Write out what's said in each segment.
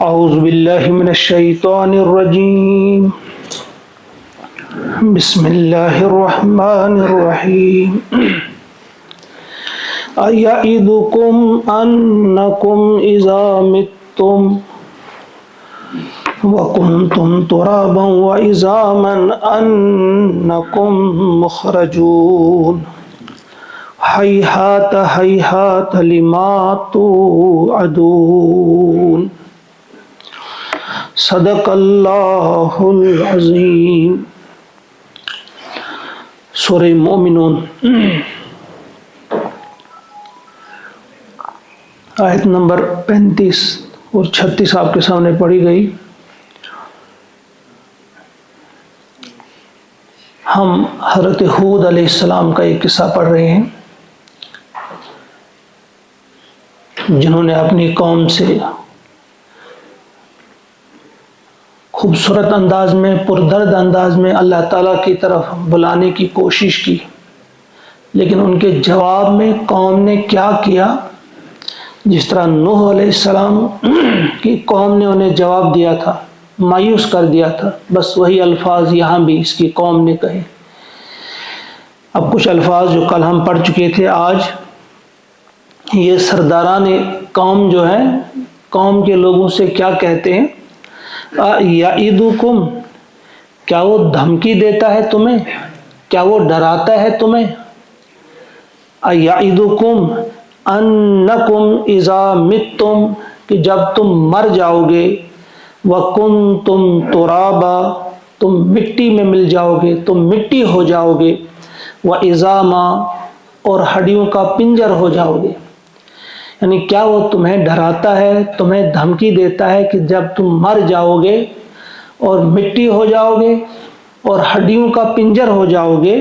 اعوذ باللہ من الشیطان الرجیم بسم اللہ الرحمن الرحیم ایعدکم انکم اذا متم وکنتم ترابا وعظاما انکم مخرجون ہیہات ہیہات لما توعدون صدق اللہ العظیم۔ سورہ مومنون آیت نمبر 35 اور 36 آپ کے سامنے پڑھی گئی۔ ہم حضرت ہود علیہ السلام کا ایک قصہ پڑھ رہے ہیں، جنہوں نے اپنی قوم سے خوبصورت انداز میں، پردرد انداز میں اللہ تعالیٰ کی طرف بلانے کی کوشش کی، لیکن ان کے جواب میں قوم نے کیا کیا؟ جس طرح نوح علیہ السلام کی قوم نے انہیں جواب دیا تھا، مایوس کر دیا تھا، بس وہی الفاظ یہاں بھی اس کی قوم نے کہے۔ اب کچھ الفاظ جو کل ہم پڑھ چکے تھے، آج یہ سرداران قوم جو ہیں، قوم کے لوگوں سے کیا کہتے ہیں؟ یعدکم، کیا وہ دھمکی دیتا ہے تمہیں؟ کیا وہ ڈراتا ہے تمہیں؟ یعدکم انکم اذا متم، کہ جب تم مر جاؤ گے، وکنتم ترابا، تم مٹی میں مل جاؤ گے، تم مٹی ہو جاؤ گے، وعظاما، اور ہڈیوں کا پنجر ہو جاؤ گے۔ یعنی کیا وہ تمہیں ڈراتا ہے، تمہیں دھمکی دیتا ہے کہ جب تم مر جاؤ گے اور مٹی ہو جاؤ گے اور ہڈیوں کا پنجر ہو جاؤ گے،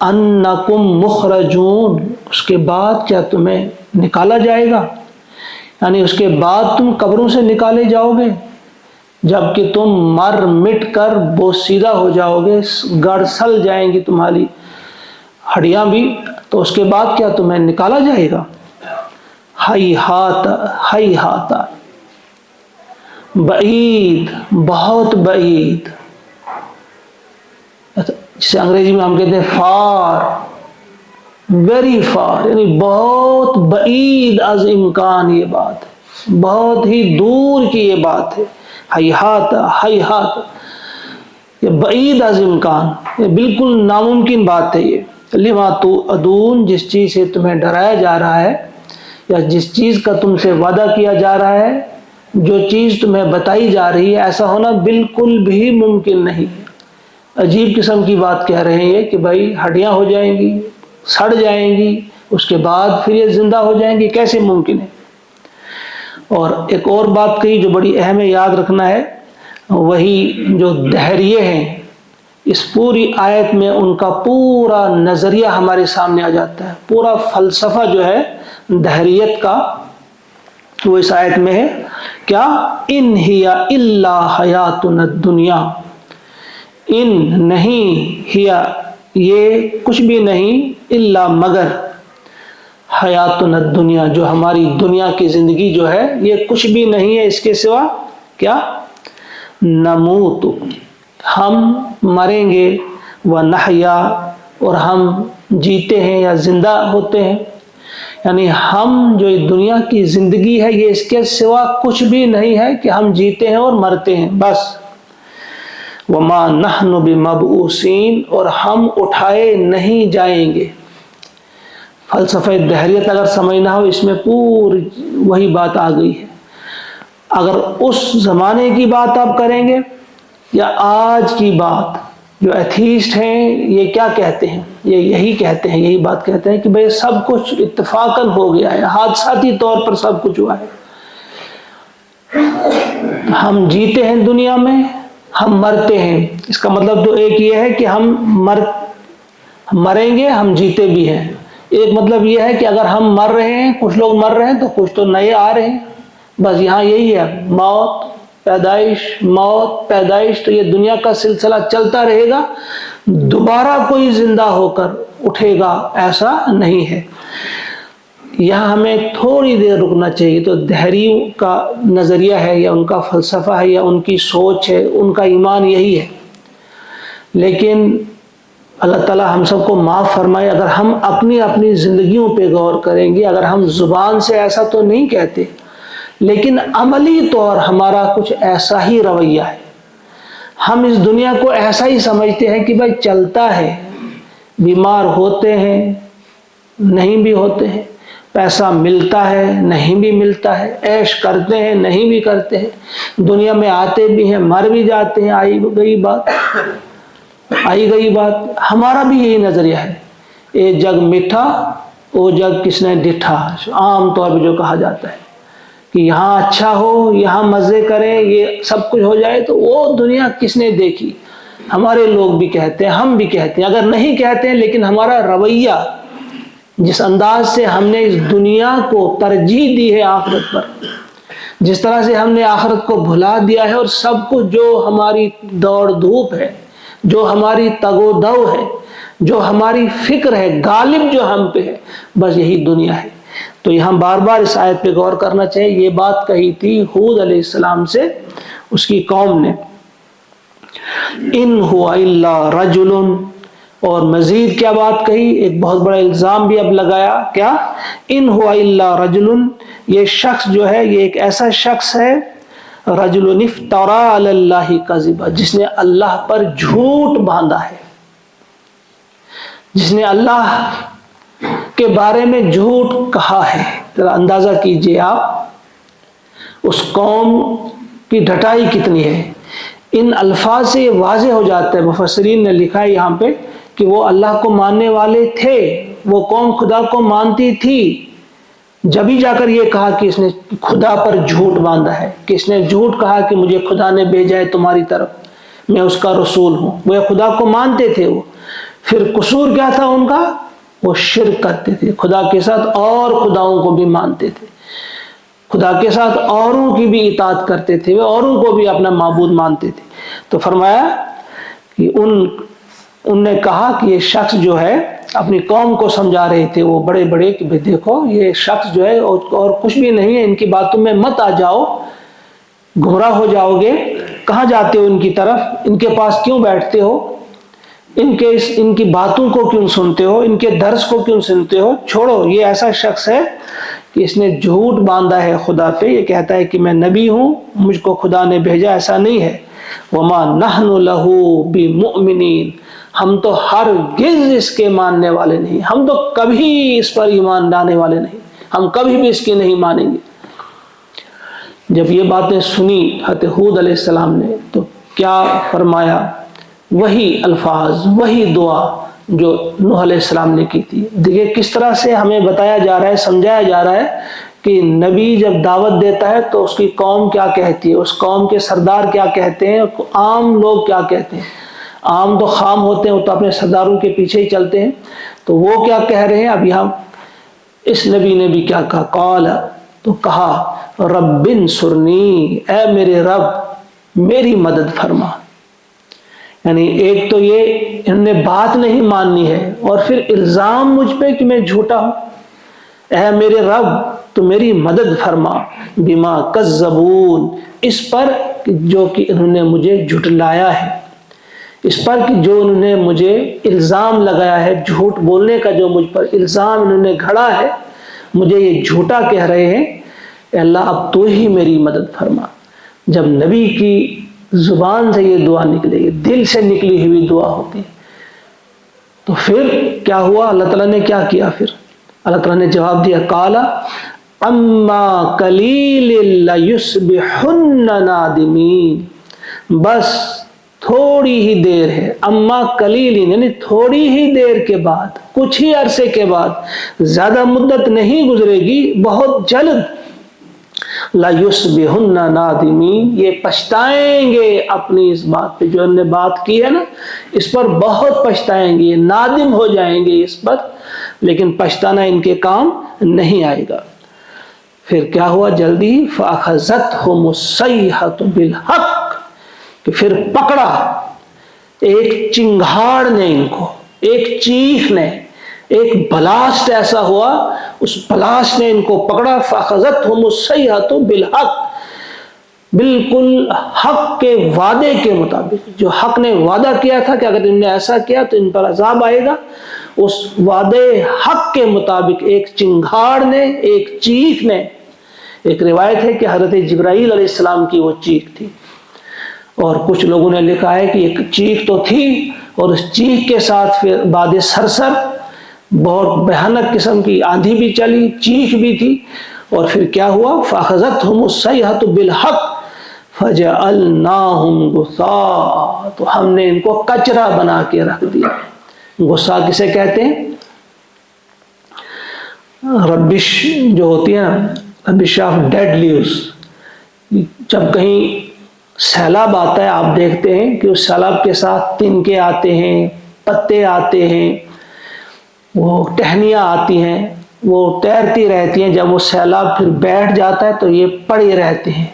انکم مخرجون، اس کے بعد کیا تمہیں نکالا جائے گا؟ یعنی اس کے بعد تم قبروں سے نکالے جاؤ گے، جب کہ تم مر مٹ کر بوسیدہ ہو جاؤ گے، گڑ سل جائیں گی تمہاری ہڈیاں بھی، تو اس کے بعد کیا تمہیں نکالا جائے گا؟ ہیہات ہیہات، بعید، بہت بعید، جسے انگریزی میں ہم کہتے ہیں فار، ویری فار، یعنی بہت بعید از امکان، یہ بات ہے، بہت ہی دور کی یہ بات ہے۔ ہیہات ہیہات، یہ بعید از امکان، یہ بالکل ناممکن بات ہے۔ یہ لما توعدون، جس چیز سے تمہیں ڈرایا جا رہا ہے یا جس چیز کا تم سے وعدہ کیا جا رہا ہے، جو چیز تمہیں بتائی جا رہی ہے، ایسا ہونا بالکل بھی ممکن نہیں ہے۔ عجیب قسم کی بات کہہ رہے ہیں یہ کہ بھائی ہڈیاں ہو جائیں گی، سڑ جائیں گی، اس کے بعد پھر یہ زندہ ہو جائیں گی، کیسے ممکن ہے؟ اور ایک اور بات کہی جو بڑی اہم ہے، یاد رکھنا ہے، وہی جو دہریے ہیں، اس پوری آیت میں ان کا پورا نظریہ ہمارے سامنے آ جاتا ہے، پورا فلسفہ جو ہے دہریت کا، وہ اس آیت میں ہے۔ کیا؟ ان ہی الا حیاتنا الدنیا، ان نہیں، ہیا یہ کچھ بھی نہیں، الا مگر، حیاتنا الدنیا جو ہماری دنیا کی زندگی جو ہے، یہ کچھ بھی نہیں ہے اس کے سوا کیا؟ نموت، ہم مریں گے، ونحیا، اور ہم جیتے ہیں یا زندہ ہوتے ہیں، یعنی ہم جو دنیا کی زندگی ہے یہ اس کے سوا کچھ بھی نہیں ہے کہ ہم جیتے ہیں اور مرتے ہیں، بس۔ وما نحن بمبعوثین، اور ہم اٹھائے نہیں جائیں گے۔ فلسفہ دہریت اگر سمجھنا ہو، اس میں پوری وہی بات آ گئی ہے۔ اگر اس زمانے کی بات آپ کریں گے یا آج کی بات، جو ایتھیسٹ ہیں یہ کیا کہتے ہیں؟ یہ یہی کہتے ہیں، یہی بات کہتے ہیں کہ بھئی سب کچھ اتفاقاً ہو گیا ہے، حادثاتی طور پر سب کچھ ہوا ہے۔ ہم جیتے ہیں دنیا میں، ہم مرتے ہیں، اس کا مطلب تو ایک یہ ہے کہ ہم مریں گے، ہم جیتے بھی ہیں۔ ایک مطلب یہ ہے کہ اگر ہم مر رہے ہیں، کچھ لوگ مر رہے ہیں تو کچھ تو نئے آ رہے ہیں، بس یہاں یہی ہے، موت پیدائش، موت پیدائش، تو یہ دنیا کا سلسلہ چلتا رہے گا، دوبارہ کوئی زندہ ہو کر اٹھے گا ایسا نہیں ہے۔ یہاں ہمیں تھوڑی دیر رکنا چاہیے. تو دہریوں کا نظریہ ہے یا ان کا فلسفہ ہے یا ان کی سوچ ہے، ان کا ایمان یہی ہے. لیکن اللہ تعالیٰ ہم سب کو معاف فرمائے، اگر ہم اپنی زندگیوں پہ غور کریں گے، اگر ہم زبان سے ایسا تو نہیں کہتے لیکن عملی طور ہمارا کچھ ایسا ہی رویہ ہے. ہم اس دنیا کو ایسا ہی سمجھتے ہیں کہ بھائی چلتا ہے، بیمار ہوتے ہیں نہیں بھی ہوتے ہیں، پیسہ ملتا ہے نہیں بھی ملتا ہے، عیش کرتے ہیں نہیں بھی کرتے ہیں، دنیا میں آتے بھی ہیں مر بھی جاتے ہیں. آئی گئی بات ہمارا بھی یہی نظریہ ہے. اے جگ میٹھا او جگ کس نے ڈٹھا، عام طور پہ جو کہا جاتا ہے کہ یہاں اچھا ہو، یہاں مزے کریں، یہ سب کچھ ہو جائے، تو وہ دنیا کس نے دیکھی. ہمارے لوگ بھی کہتے ہیں، ہم بھی کہتے ہیں، اگر نہیں کہتے ہیں لیکن ہمارا رویہ، جس انداز سے ہم نے اس دنیا کو ترجیح دی ہے آخرت پر، جس طرح سے ہم نے آخرت کو بھلا دیا ہے، اور سب کچھ جو ہماری دوڑ دھوپ ہے، جو ہماری تگ و دو ہے، جو ہماری فکر ہے، غالب جو ہم پہ ہے، بس یہی دنیا ہے. تو یہاں بار بار اس آیت پہ غور کرنا چاہیے. یہ بات کہی تھی ہود علیہ السلام سے اس کی قوم نے، ان هو الا رجل. اور مزید کیا بات کہی، ایک بہت بڑا الزام بھی اب لگایا، کیا؟ ان هو الا رجل، یہ شخص جو ہے یہ ایک ایسا شخص ہے، رجل افترا علی اللہ کذبا، جس نے اللہ پر جھوٹ باندھا ہے، جس نے اللہ کے بارے میں جھوٹ کہا ہے. ذرا اندازہ کیجئے آپ اس قوم کی ڈھٹائی کتنی ہے. ان الفاظ سے یہ واضح ہو جاتا ہے، مفسرین نے لکھا ہے یہاں پہ کہ وہ اللہ کو ماننے والے تھے، وہ قوم خدا کو مانتی تھی، جبھی جا کر یہ کہا کہ اس نے خدا پر جھوٹ باندھا ہے، کہ اس نے جھوٹ کہا کہ مجھے خدا نے بھیجا ہے تمہاری طرف، میں اس کا رسول ہوں. وہ خدا کو مانتے تھے. وہ پھر قصور کیا تھا ان کا؟ وہ شرک کرتے تھے، خدا کے ساتھ اور خداؤں کو بھی مانتے تھے، خدا کے ساتھ اوروں کی بھی اطاعت کرتے تھے، وہ اوروں کو بھی اپنا معبود مانتے تھے. تو فرمایا کہ ان نے کہا کہ یہ شخص جو ہے، اپنی قوم کو سمجھا رہے تھے وہ بڑے بڑے کہ دیکھو یہ شخص جو ہے اور کچھ بھی نہیں ہے، ان کی باتوں میں مت آ جاؤ، گمراہ ہو جاؤ گے. کہاں جاتے ہو ان کی طرف، ان کے پاس کیوں بیٹھتے ہو، ان کی باتوں کو کیوں سنتے ہو، ان کے درس کو کیوں سنتے ہو، چھوڑو. یہ ایسا شخص ہے کہ اس نے جھوٹ باندھا ہے خدا پہ، یہ کہتا ہے کہ میں نبی ہوں، مجھ کو خدا نے بھیجا، ایسا نہیں ہے. وما نحن له بمؤمنین، ہم تو ہرگز اس کے ماننے والے نہیں، ہم تو کبھی اس پر ایمان لانے والے نہیں، ہم کبھی بھی اس کی نہیں مانیں گے. جب یہ باتیں سنی حضرت ہود علیہ السلام نے تو کیا فرمایا؟ وہی الفاظ، وہی دعا جو نوح علیہ السلام نے کی تھی. دیکھیے کس طرح سے ہمیں بتایا جا رہا ہے، سمجھایا جا رہا ہے کہ نبی جب دعوت دیتا ہے تو اس کی قوم کیا کہتی ہے، اس قوم کے سردار کیا کہتے ہیں، عام لوگ کیا کہتے ہیں. عام تو خام ہوتے ہیں، وہ تو اپنے سرداروں کے پیچھے ہی چلتے ہیں. تو وہ کیا کہہ رہے ہیں، اب یہاں اس نبی نے بھی کیا کہا، قال، تو کہا رب انصرنی، اے میرے رب میری مدد فرما. یعنی ایک تو یہ انہوں نے بات نہیں ماننی ہے، اور پھر الزام مجھ پہ کہ میں جھوٹا ہوں. اے میرے رب تو میری مدد فرما، بما کذبون، اس پر جو کہ انہوں نے مجھے جھٹلایا ہے، اس پر کہ جو انہوں نے مجھے الزام لگایا ہے، جھوٹ بولنے کا جو مجھ پر الزام انہوں نے گھڑا ہے، مجھے یہ جھوٹا کہہ رہے ہیں. اے اللہ اب تو ہی میری مدد فرما. جب نبی کی زبان سے یہ دعا نکلے گی، دل سے نکلی ہوئی دعا ہوتی ہے، تو پھر کیا ہوا؟ اللہ تعالیٰ نے کیا کیا؟ پھر اللہ تعالیٰ نے جواب دیا، قال اما قلیل لیصبحن نادمین، بس تھوڑی ہی دیر ہے، اما قلیل یعنی تھوڑی ہی دیر کے بعد، کچھ ہی عرصے کے بعد، زیادہ مدت نہیں گزرے گی، بہت جلد، لیصبحن نادمین، یہ پچھتائیں گے اپنی اس بات پہ جو انہوں نے بات کی ہے نا، اس پر بہت پچھتائیں گے، نادم ہو جائیں گے اس پر، لیکن پچھتانا ان کے کام نہیں آئے گا. پھر کیا ہوا؟ جلدی فَأَخَذَتْهُمُ الصَّيْحَةُ بِالْحَقِّ، کہ پھر پکڑا ایک چنگھاڑ نے ان کو، ایک چیخ نے، ایک بلاسٹ ایسا ہوا، اس پلاش نے ان کو پکڑا، فَأَخَذَتْهُمُ الصَّيْحَةُ بِالْحَقِّ، بالکل حق کے وعدے کے مطابق، جو حق نے وعدہ کیا تھا کہ اگر ان نے ایسا کیا تو ان پر عذاب آئے گا، اس وعدے حق کے مطابق ایک چنگھاڑ نے، ایک چیخ نے، ایک روایت ہے کہ حضرت جبرائیل علیہ السلام کی وہ چیخ تھی، اور کچھ لوگوں نے لکھا ہے کہ ایک چیخ تو تھی، اور اس چیخ کے ساتھ پھر باد سرسر، بہت بھیانک قسم کی آندھی بھی چلی، چیخ بھی تھی، اور پھر کیا ہوا؟ فَأَخَذَتْهُمُ الصَّيْحَةُ بِالْحَقِّ فَجَعَلْنَاهُمْ غُثَاءً، تو ہم نے ان کو کچرا بنا کے رکھ دیا۔ غصہ کسے کہتے ہیں؟ ربش جو ہوتی ہے نا، ربش آف ڈیڈ لیوز، جب کہیں سیلاب آتا ہے آپ دیکھتے ہیں کہ اس سیلاب کے ساتھ تنکے آتے ہیں، پتے آتے ہیں، وہ ٹہنیاں آتی ہیں، وہ تیرتی رہتی ہیں، جب وہ سیلاب پھر بیٹھ جاتا ہے تو یہ پڑے رہتے ہیں۔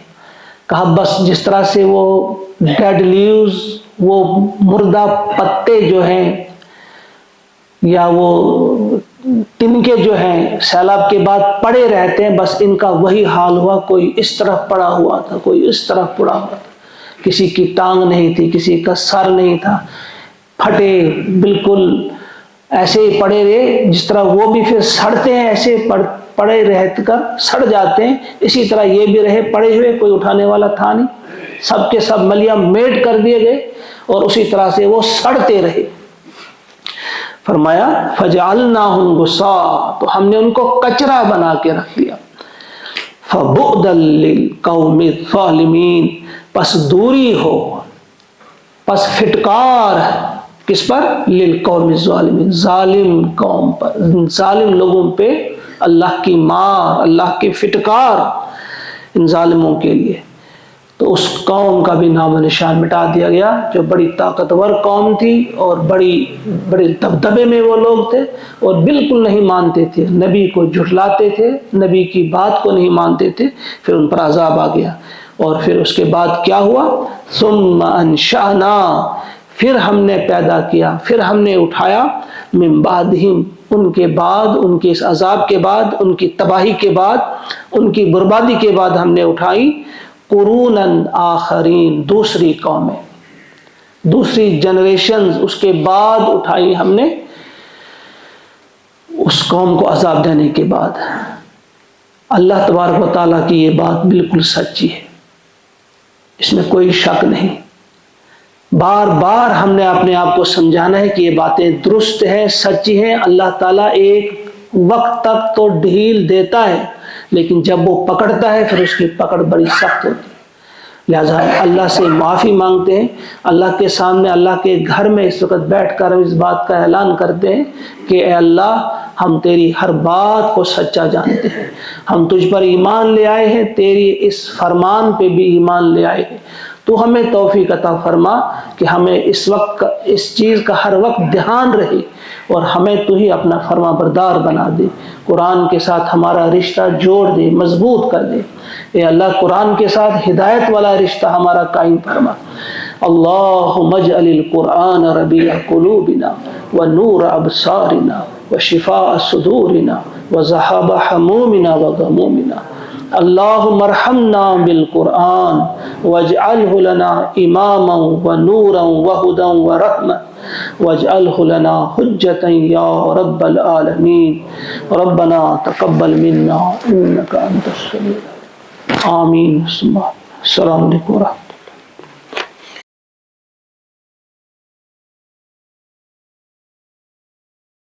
کہا بس جس طرح سے وہ ڈیڈ لیوز، وہ مردہ پتے جو ہیں یا وہ تنکے جو ہیں سیلاب کے بعد پڑے رہتے ہیں، بس ان کا وہی حال ہوا، کوئی اس طرف پڑا ہوا تھا، کوئی اس طرف پڑا ہوا تھا، کسی کی ٹانگ نہیں تھی، کسی کا سر نہیں تھا، پھٹے بالکل ایسے ہی پڑے رہے، جس طرح وہ بھی پھر سڑتے ہیں ایسے پڑے رہ کر سڑ جاتے ہیں، اسی طرح یہ بھی رہے پڑے ہوئے، کوئی اٹھانے والا تھا نہیں، سب کے سب ملیاں میٹ کر دیے گئے اور اسی طرح سے وہ سڑتے رہے۔ فرمایا فَجَعَلْنَاهُمْ غُثَاءً، تو ہم نے ان کو کچرا بنا کے رکھ دیا۔ فَبُعْدًا لِلْقَوْمِ الظَّالِمِينَ، پس دوری ہو، پس پھٹکار کس پر؟ للقوم الظالمین، ظالم قوم پر، ظالم لوگوں پہ اللہ کی مار، اللہ کی پھٹکار ان ظالموں کے لیے۔ تو اس قوم کا بھی نام و نشان مٹا دیا گیا، جو بڑی طاقتور قوم تھی اور بڑے دبدبے میں وہ لوگ تھے، اور بالکل نہیں مانتے تھے، نبی کو جھٹلاتے تھے، نبی کی بات کو نہیں مانتے تھے، پھر ان پر عذاب آ گیا۔ اور پھر اس کے بعد کیا ہوا؟ ثم انشأنا، پھر ہم نے پیدا کیا، پھر ہم نے اٹھایا، من بعدہم، ان کے بعد، ان کے اس عذاب کے بعد، ان کی تباہی کے بعد، ان کی بربادی کے بعد ہم نے اٹھائی قروناً آخرین، دوسری قومیں، دوسری جنریشنز اس کے بعد اٹھائی ہم نے، اس قوم کو عذاب دینے کے بعد۔ اللہ تبارک و تعالیٰ کی یہ بات بالکل سچی ہے، اس میں کوئی شک نہیں۔ بار بار ہم نے اپنے آپ کو سمجھانا ہے کہ یہ باتیں درست ہیں، سچی ہیں۔ اللہ تعالیٰ ایک وقت تک تو ڈھیل دیتا ہے، لیکن جب وہ پکڑتا ہے پھر اس کی پکڑ بڑی سخت ہوتی ہے۔ لہٰذا اللہ سے معافی مانگتے ہیں، اللہ کے سامنے، اللہ کے گھر میں اس وقت بیٹھ کر اس بات کا اعلان کرتے ہیں کہ اے اللہ، ہم تیری ہر بات کو سچا جانتے ہیں، ہم تجھ پر ایمان لے آئے ہیں، تیری اس فرمان پہ بھی ایمان لے آئے ہیں، تو ہمیں توفیق عطا فرما کہ ہمیں اس وقت اس چیز کا ہر وقت دھیان رہے، اور ہمیں تو ہی اپنا فرما بردار بنا دے، قرآن کے ساتھ ہمارا رشتہ جوڑ دے، مضبوط کر دے۔ اے اللہ، قرآن کے ساتھ ہدایت والا رشتہ ہمارا قائم فرما۔ اللہم اجعل القرآن ربیع قلوبنا ونور ابصارنا وشفاء صدورنا وذہاب حمومنا وغمومنا۔ اللہم ارحمنا بالقرآن واجعلہ لنا اماما ونورا وہدا ورحمہ واجعلہ لنا حجتا یا رب العالمین۔ ربنا تقبل منا انک انت السمیع۔ آمین۔ السلام علیکم ورحمۃ اللہ۔